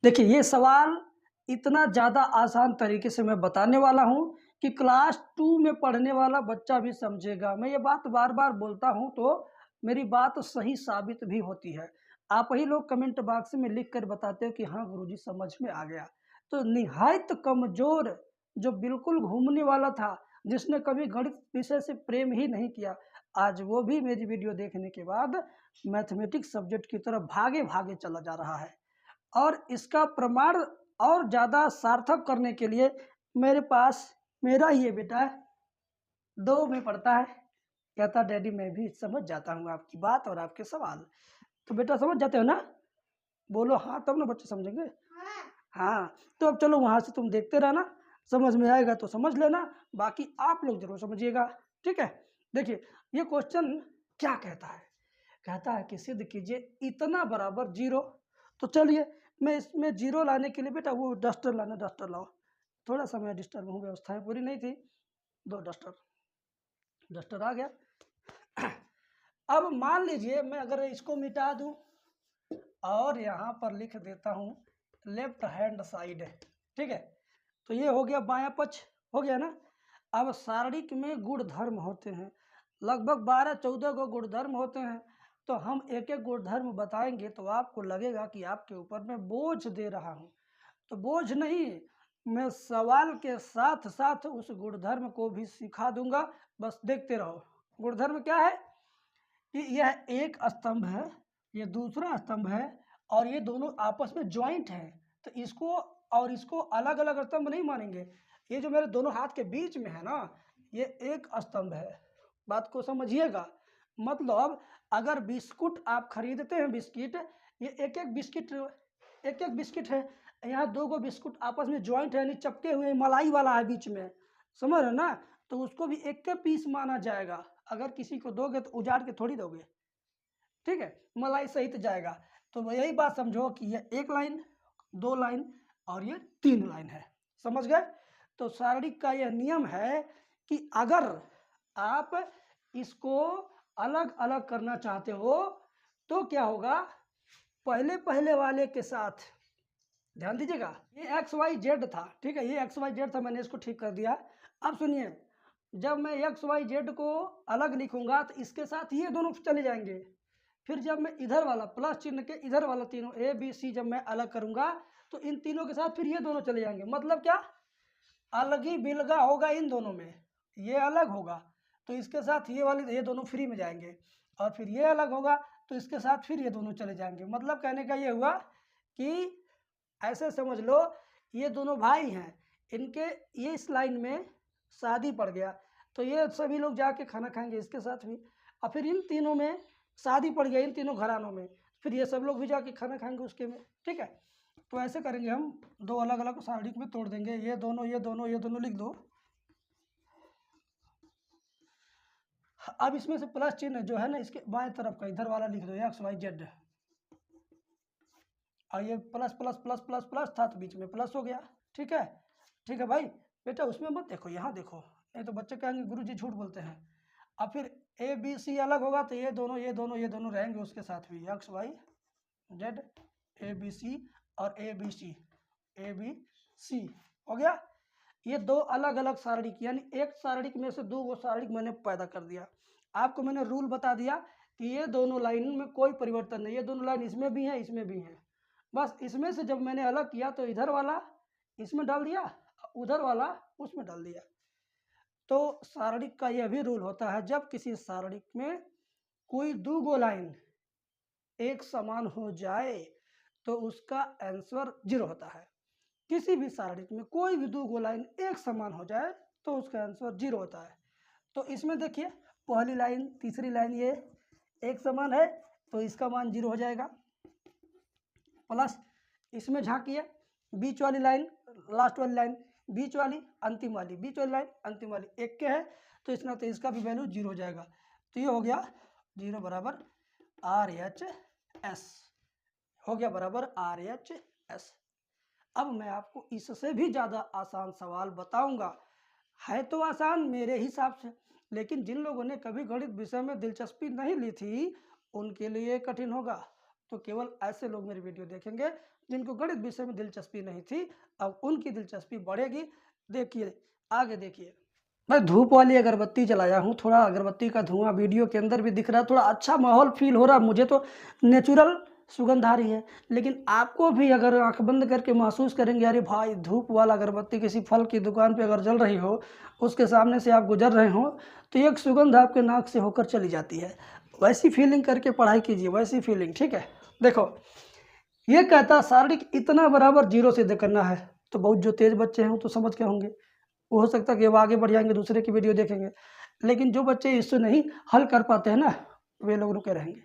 देखिए ये सवाल इतना ज़्यादा आसान तरीके से मैं बताने वाला हूँ कि क्लास 2 में पढ़ने वाला बच्चा भी समझेगा। मैं ये बात बार-बार बोलता हूँ तो मेरी बात सही साबित भी होती है। आप ही लोग कमेंट बॉक्स में लिख कर बताते हो कि हाँ गुरुजी समझ में आ गया। तो निहायत कमज़ोर जो बिल्कुल घूमने वाला था, जिसने कभी गणित विषय से प्रेम ही नहीं किया, आज वो भी मेरी वीडियो देखने के बाद मैथमेटिक्स सब्जेक्ट की तरफ भागे-भागे चला जा रहा है। और इसका प्रमाण और ज़्यादा सार्थक करने के लिए मेरे पास मेरा ही ये बेटा है, 2 में पढ़ता है, कहता डैडी मैं भी समझ जाता हूँ आपकी बात और आपके सवाल। तो बेटा समझ जाते हो ना? बोलो हाँ, तब ना बच्चे समझेंगे। हाँ, तो अब चलो वहाँ से तुम देखते रहना, समझ में आएगा तो समझ लेना, बाकी आप लोग ज़रूर समझिएगा, ठीक है? देखिए, ये क्वेश्चन क्या कहता है? कहता है कि सिद्ध कीजिए इतना बराबर 0। तो चलिए मैं इसमें 0 लाने के लिए बेटा वो डस्टर लाना, डस्टर लाओ। थोड़ा-सा मैं डिस्टर्ब हूँ, व्यवस्थाएँ पूरी नहीं थी, 2 डस्टर, डस्टर आ गया। अब मान लीजिए मैं अगर इसको मिटा दूँ और यहाँ पर लिख देता हूँ लेफ्ट हैंड साइड, ठीक है? तो ये हो गया बायां पक्ष, हो गया ना? अब शारीरिक में गुणधर्म होते हैं, लगभग 12-14 को गुणधर्म होते हैं। तो हम एक-एक गुणधर्म बताएंगे तो आपको लगेगा कि आपके ऊपर मैं बोझ दे रहा हूँ। तो बोझ नहीं, मैं सवाल के साथ-साथ उस गुणधर्म को भी सिखा दूंगा, बस देखते रहो। गुणधर्म क्या है कि यह एक स्तंभ है, ये दूसरा स्तंभ है और ये दोनों आपस में जॉइंट हैं। तो इसको और इसको अलग-अलग स्तंभ नहीं मानेंगे। ये जो मेरे दोनों हाथ के बीच में है ना, ये एक स्तंभ है। बात को समझिएगा। मतलब अगर बिस्कुट आप खरीदते हैं, बिस्किट, ये एक-एक बिस्किट, एक-एक बिस्किट है। यहाँ 2 गो बिस्कुट आपस में जॉइंट है, यानी चिपके हुए, मलाई वाला है बीच में। समझ रहे हो ना? तो उसको भी एक के पीस माना जाएगा। अगर किसी को दोगे तो उजाड़ के थोड़ी दोगे, ठीक है? मलाई सहित जाएगा। तो यही बात समझो कि ये 1 लाइन, 2 लाइन और ये 3 लाइन है। समझ गए? तो शारीरिक का यह नियम है कि अगर आप इसको अलग-अलग करना चाहते हो तो क्या होगा? पहले वाले के साथ ध्यान दीजिएगा, ये एक्स वाई जेड था, ठीक है? ये एक्स वाई जेड था, मैंने इसको ठीक कर दिया। अब सुनिए, जब मैं एक्स वाई जेड को अलग लिखूंगा तो इसके साथ ये दोनों चले जाएंगे। फिर जब मैं इधर वाला प्लस चिन्ह के इधर वाला तीनों ए बी सी जब मैं अलग करूंगा तो इन तीनों के साथ फिर ये दोनों चले जाएंगे। मतलब क्या? अलग ही बिलगा होगा इन दोनों में, ये अलग होगा तो इसके साथ ये वाले ये दोनों फ्री में जाएंगे, और फिर ये अलग होगा तो इसके साथ फिर ये दोनों चले जाएंगे। मतलब कहने का ये हुआ कि ऐसे समझ लो ये दोनों भाई हैं, इनके ये इस लाइन में शादी पड़ गया तो ये सभी लोग जाके खाना खाएंगे इसके साथ भी, और फिर इन तीनों में शादी पड़ गया, इन तीनों घरानों में, फिर ये सब लोग भी जाके खाना खाएंगे उसके में, ठीक है? तो ऐसे करेंगे हम, 2 अलग-अलग शारीरिक में तोड़ देंगे। ये दोनों, ये दोनों, ये दोनों लिख दो। अब इसमें से प्लस चिन्ह जो है ना, इसके बाएं तरफ का इधर वाला लिख दो, एक्स वाई जेड। और ये plus plus plus plus plus था तो बीच में प्लस हो गया, ठीक है? ठीक है भाई। बेटा उसमें मत देखो, यहाँ देखो, नहीं तो बच्चे कहेंगे गुरुजी झूठ बोलते हैं। अब फिर ए बी सी अलग होगा तो ये दोनों, ये दोनों, ये दोनों रहेंगे उसके साथ भी, X Y Z, A B C और A B C, A B सी, हो गया? ये 2 अलग अलग शारीरिक, यानी एक शारीरिक में से 2 वो शारीरिक मैंने पैदा कर दिया। आपको मैंने रूल बता दिया कि ये दोनों लाइन में कोई परिवर्तन नहीं, ये दोनों लाइन इसमें भी है, इसमें भी है। बस इसमें से जब मैंने अलग किया तो इधर वाला इसमें डाल दिया, उधर वाला उसमें डाल दिया। तो शारीरिक का यह भी रूल होता है, जब किसी शारीरिक में कोई 2 गो लाइन एक समान हो जाए तो उसका आंसर 0 होता है। किसी भी शारीरिक में कोई भी 2 गो लाइन एक समान हो जाए तो उसका आंसर 0 होता है। तो इसमें देखिए, पहली लाइन तीसरी लाइन ये एक समान है तो इसका मान 0 हो जाएगा। प्लस इसमें झांकिए, बीच वाली लाइन, लास्ट वाली लाइन, बीच वाली, अंतिम वाली, बीच वाली लाइन, अंतिम वाली एक के है तो इसना तो इसका भी वैल्यू 0 हो जाएगा। तो ये हो गया 0 बराबर आर एच एस, हो गया बराबर आर एच एस। अब मैं आपको इससे भी ज़्यादा आसान सवाल बताऊंगा। है तो आसान मेरे हिसाब से, लेकिन जिन लोगों ने कभी गणित विषय में दिलचस्पी नहीं ली थी उनके लिए कठिन होगा। तो केवल ऐसे लोग मेरी वीडियो देखेंगे जिनको गणित विषय में दिलचस्पी नहीं थी, अब उनकी दिलचस्पी बढ़ेगी। देखिए आगे देखिए, मैं धूप वाली अगरबत्ती जलाया हूँ, थोड़ा अगरबत्ती का धुआं वीडियो के अंदर भी दिख रहा है, थोड़ा अच्छा माहौल फील हो रहा है। मुझे तो नेचुरल सुगंध आ रही है, लेकिन आपको भी अगर आंख बंद करके महसूस करेंगे, अरे भाई धूप वाला अगरबत्ती किसी फल की दुकान पे अगर जल रही हो, उसके सामने से आप गुजर रहे हो, तो एक सुगंध आपके नाक से होकर चली जाती है। वैसी फीलिंग करके पढ़ाई कीजिए, वैसी फीलिंग, ठीक है। देखो ये कहता शारीरिक इतना बराबर जीरो सिद्ध करना है, तो बहुत जो तेज बच्चे हैं वो तो समझ के होंगे, वो हो सकता है कि वो आगे बढ़ जाएंगे, दूसरे की वीडियो देखेंगे। लेकिन जो बच्चे इससे नहीं हल कर पाते हैं ना, वे लोग रुके रहेंगे।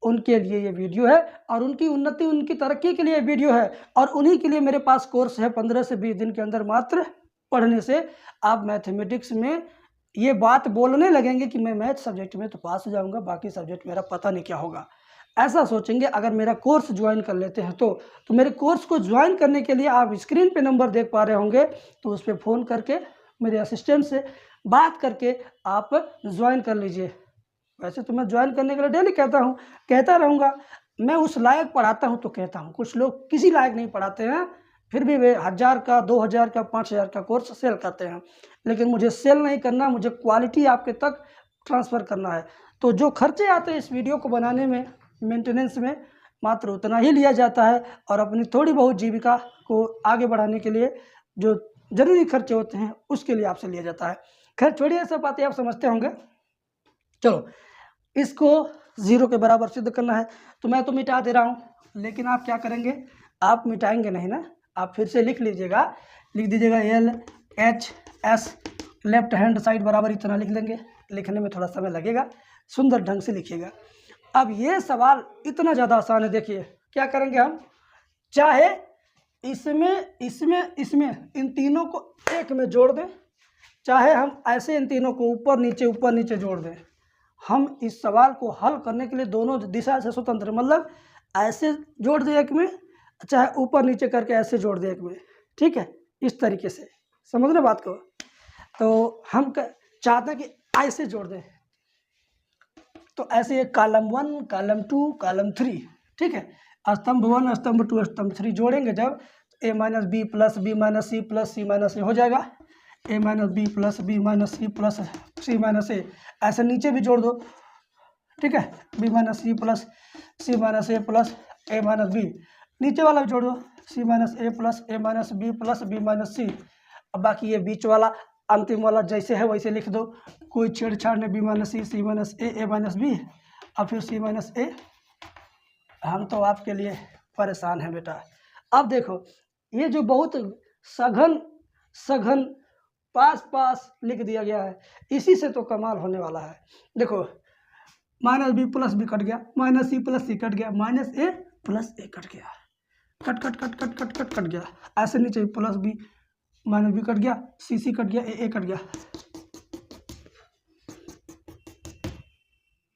उनके लिए ये वीडियो है, और उनकी उन्नति, उनकी तरक्की के लिए वीडियो है। और उन्हीं के लिए मेरे पास कोर्स है, 15 से 20 दिन के अंदर मात्र पढ़ने से आप मैथमेटिक्स में ये बात बोलने लगेंगे कि मैं मैथ सब्जेक्ट में तो पास हो जाऊंगा, बाकी सब्जेक्ट मेरा पता नहीं क्या होगा। ऐसा सोचेंगे अगर मेरा कोर्स ज्वाइन कर लेते हैं तो मेरे कोर्स को ज्वाइन करने के लिए आप स्क्रीन पे नंबर देख पा रहे होंगे, तो उस पर फ़ोन करके मेरे असिस्टेंट से बात करके आप ज्वाइन कर लीजिए। वैसे तो मैं ज्वाइन करने के लिए डेली कहता रहूँगा। मैं उस लायक पढ़ाता हूँ तो कहता हूँ, कुछ लोग किसी लायक नहीं पढ़ाते हैं, फिर भी वे 1000 का, 2000 का, 5000 का कोर्स सेल करते हैं। लेकिन मुझे सेल नहीं करना, मुझे क्वालिटी आपके तक ट्रांसफ़र करना है। तो जो खर्चे आते हैं इस वीडियो को बनाने में, मेंटेनेंस में, मात्र उतना ही लिया जाता है। और अपनी थोड़ी बहुत जीविका को आगे बढ़ाने के लिए जो ज़रूरी खर्चे होते हैं उसके लिए आपसे लिया जाता है। खैर छोड़िए, सब बातें आप समझते होंगे। चलो, इसको ज़ीरो के बराबर सिद्ध करना है, तो मैं तो मिटा दे रहा हूँ, लेकिन आप क्या करेंगे, आप मिटाएंगे नहीं ना, आप फिर से लिख लीजिएगा, लिख दीजिएगा LHS, लेफ्ट हैंड साइड बराबर इतना लिख लेंगे। लिखने में थोड़ा समय लगेगा, सुंदर ढंग से लिखिएगा। अब ये सवाल इतना ज़्यादा आसान है, देखिए क्या करेंगे हम, चाहे इसमें इन तीनों को एक में जोड़ दें, चाहे हम ऐसे इन तीनों को ऊपर नीचे जोड़ दें। हम इस सवाल को हल करने के लिए दोनों दिशा से स्वतंत्र, मतलब ऐसे जोड़ दें एक में, चाहे ऊपर नीचे करके ऐसे जोड़ दें एक में, ठीक है, इस तरीके से समझ रहे बात को। तो हम चाहते हैं कि ऐसे जोड़ दें, तो ऐसे कॉलम 1, कॉलम 2, कॉलम 3, ठीक है, स्तंभ 1, स्तंभ 2, स्तंभ 3 जोड़ेंगे जब, a minus B plus B minus C plus C minus A हो जाएगा। a minus B plus B minus C plus C minus A, ऐसे नीचे भी जोड़ दो, ठीक है, b minus C plus C minus A plus a minus B, नीचे वाला भी जोड़ दो, c minus A plus a minus B plus B minus C. अब बाकी ये बीच वाला अंतिम वाला जैसे है वैसे लिख दो, कोई छेड़छाड़ नहीं, बी माइनस सी, सी माइनस ए माइनस बी, और फिर सी माइनस ए। हम तो आपके लिए परेशान हैं बेटा। अब देखो ये जो बहुत सघन पास लिख दिया गया है, इसी से तो कमाल होने वाला है। देखो minus B plus B cut गया, minus C plus C cut गया, minus A plus A cut गया, कट गया, ऐसे नीचे plus B minus B cut गया, सी कट गया, ए कट गया।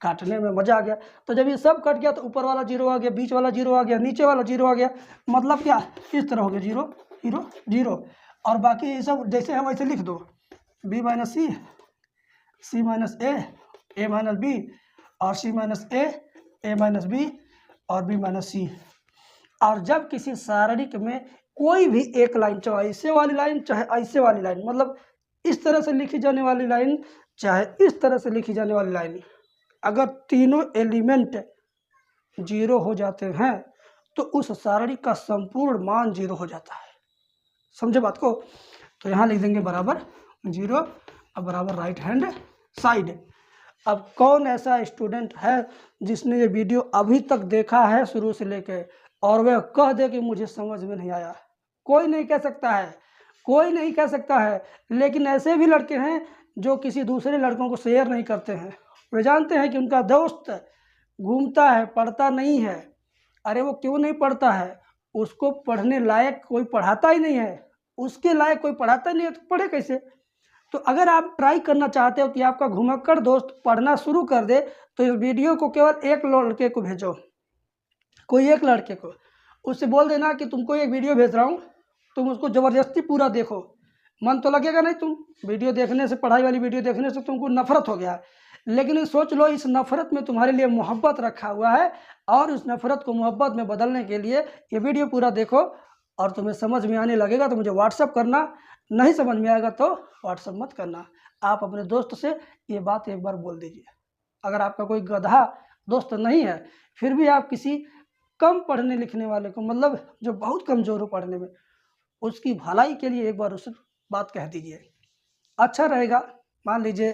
काटने में मजा आ गया। तो जब ये सब कट गया तो ऊपर वाला जीरो आ गया, बीच वाला जीरो आ गया, नीचे वाला जीरो आ गया, मतलब क्या, इस तरह हो गया, जीरो जीरो जीरो। और बाकी ये सब जैसे है वैसे लिख दो, बी माइनस सी, सी माइनस ए माइनस बी, और सी माइनस ए माइनस बी, और बी माइनस सी। और जब किसी सारणिक में कोई भी एक लाइन, चाहे ऐसे वाली लाइन चाहे ऐसे वाली लाइन, मतलब इस तरह से लिखी जाने वाली लाइन चाहे इस तरह से लिखी जाने वाली लाइन, अगर तीनों एलिमेंट जीरो हो जाते हैं तो उस सारणी का संपूर्ण मान जीरो हो जाता है। समझे बात को। तो यहाँ लिख देंगे बराबर जीरो, अब बराबर राइट हैंड साइड। अब कौन ऐसा स्टूडेंट है जिसने ये वीडियो अभी तक देखा है शुरू से लेके, और वह कह दे कि मुझे समझ में नहीं आया? कोई नहीं कह सकता है, कोई नहीं कह सकता है। लेकिन ऐसे भी लड़के हैं जो किसी दूसरे लड़कों को शेयर नहीं करते हैं। वे जानते हैं कि उनका दोस्त घूमता है, पढ़ता नहीं है। अरे वो क्यों नहीं पढ़ता है? उसको पढ़ने लायक कोई पढ़ाता ही नहीं है, उसके लायक कोई पढ़ाता ही नहीं है, तो पढ़े कैसे? तो अगर आप ट्राई करना चाहते हो कि आपका घुमक्कड़ दोस्त पढ़ना शुरू कर दे, तो इस वीडियो को केवल एक लड़के को भेजो, कोई एक लड़के को। उससे बोल देना कि तुमको एक वीडियो भेज रहा हूँ, तुम उसको ज़बरदस्ती पूरा देखो। मन तो लगेगा नहीं, तुम वीडियो देखने से, पढ़ाई वाली वीडियो देखने से तुमको नफरत हो गया, लेकिन ये सोच लो इस नफ़रत में तुम्हारे लिए मोहब्बत रखा हुआ है, और उस नफ़रत को मोहब्बत में बदलने के लिए ये वीडियो पूरा देखो, और तुम्हें समझ में आने लगेगा तो मुझे व्हाट्सअप करना, नहीं समझ में आएगा तो व्हाट्सअप मत करना। आप अपने दोस्त से ये बात एक बार बोल दीजिए। अगर आपका कोई गधा दोस्त नहीं है, फिर भी आप किसी कम पढ़ने लिखने वाले को, मतलब जो बहुत कमज़ोर हो पढ़ने में, उसकी भलाई के लिए एक बार उसे बात कह दीजिए, अच्छा रहेगा। मान लीजिए